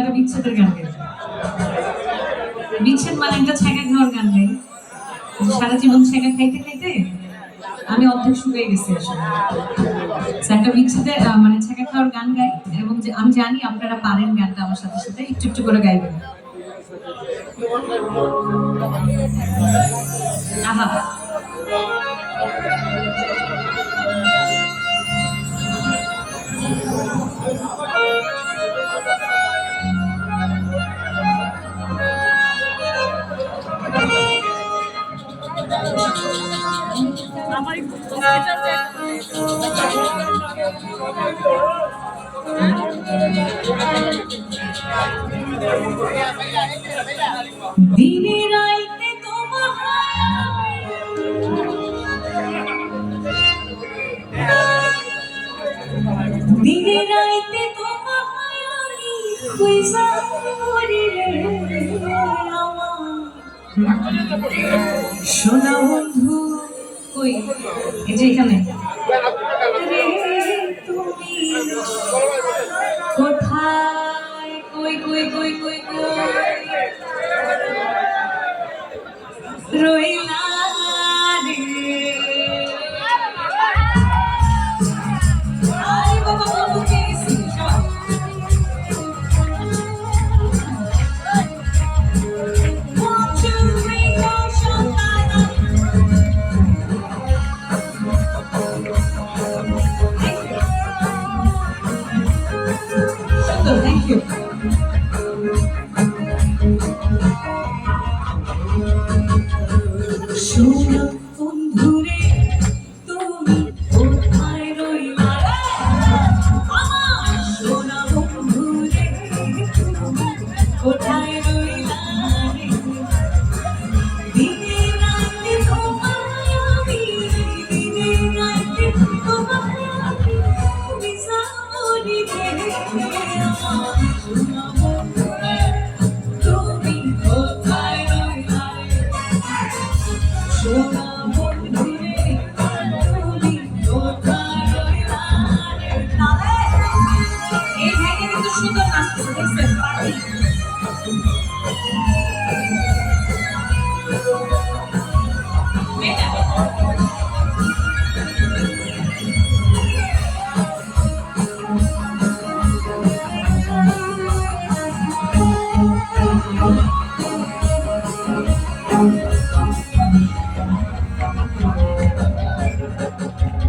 একটা বিচ্ছেদের গান গাই। বিচ্ছেদ মানে একটা ছ্যাঁকা খাওয়ার গান গাই। সারা জীবন ছ্যাঁকা খাইতে খাইতে আমি অর্ধেক শুকিয়ে গেছি আসলে। একটা বিচ্ছেদের মানে ছ্যাঁকা খাওয়ার গান গাই, এবং আমি জানি আপনারা পারেন গানটা আমার সাথে সাথে একটু একটু করে গাইবেন। আহা দিনে রাইতে তোমার দিনে রাইতে তোমার কইসা করে সোনা বন্ধু কই এই যে এখানে তুমি কোথায় কই কই কই কই কই রইলা রে আই বাবা বন্ধু কেসি Thank you. সোনা বন্ধুরে তুমি কোথায় রইলা রে আমার সোনা বন্ধুরে তুমি কোথায় রইলা রে দিনে রাতে তোমায় আমি দিনে রাতে তোমায় আমি বিসারি রে আমার সোনা বন্ধুরে তুমি কোথায় রইলা রে সোনা বন্ধুরে তুমি কোথায় রইলা রে তালে এই ভাইকে কিন্তু সুন্দর নাচতেছে দেখছেন পার্টি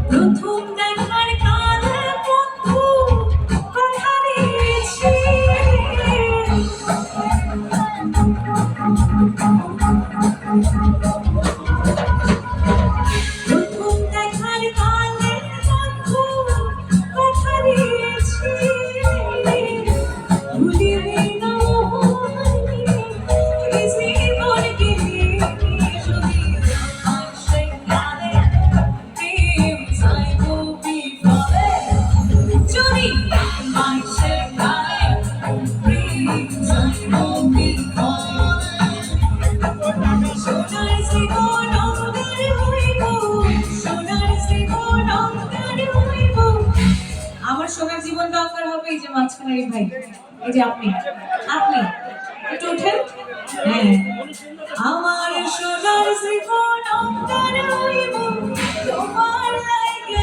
প্রথম দেখার কালে বন্ধু কথা দিয়েছি প্রথম দেখার কালে বন্ধু কথা দিয়েছি ভুলিবে না জীবন গেলে যদি আসে কালে প্রেম চাইব বিফলে যদি আসে কালে প্রেম চাইব বিফলে সোনার জীবন অন্ধকার হইব সোনার জীবন অন্ধকার হইব আমার সোনার জীবনটা অন্ধকার হবে এই যে মাঝখানে এই ভাই এই যে আপনি আপনি একটু ওঠেন হ্যাঁ আমার সোনার জীবন অন্ধকার হইব তোমার লাগে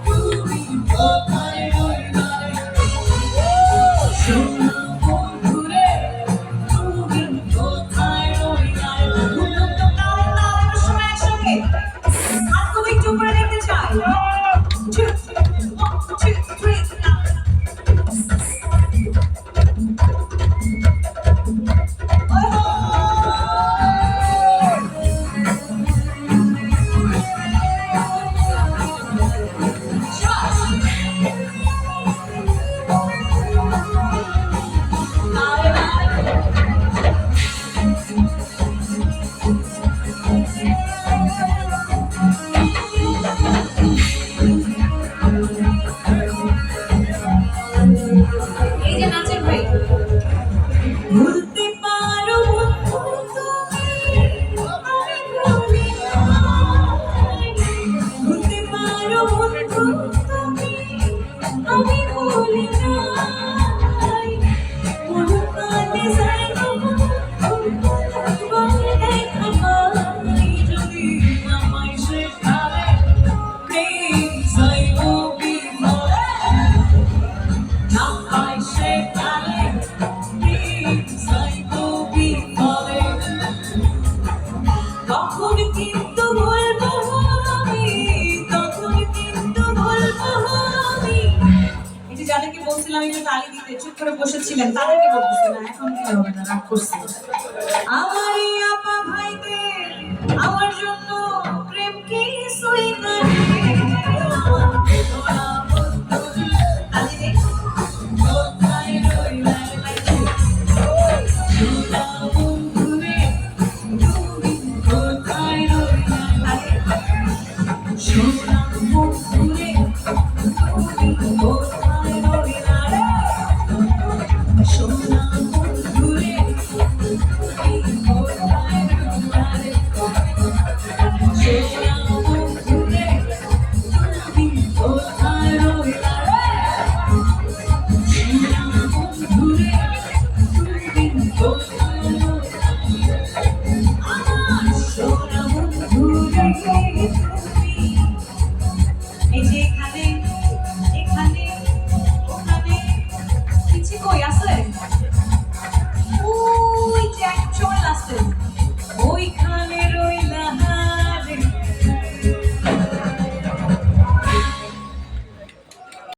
তুমি কোথায় রইলা সোনা বন্ধুরে তুমি কোথায় রইলা সবাই একসঙ্গে হাতগুলো একটু উপরে দেখতে চাই 2 1 2 3 Oh বলছিলাম একটু তালি দিতে, চুপ করে বসেছিলেন, তাদেরকে বলতেছি না, এখন কি হবে না, রাগ করছি। আমার এই আপা ভাইদের আমার জন্য প্রেম কি সুই করে আমার বেদনা বন্ধু তালি দে কোথায় রইলা সোনা বন্ধু রে তুমি কোথায় রইলা সোনা বন্ধু রে তুমি কোথায় রইলা সোনা বন্ধু রে তুমি কোথায় রইলা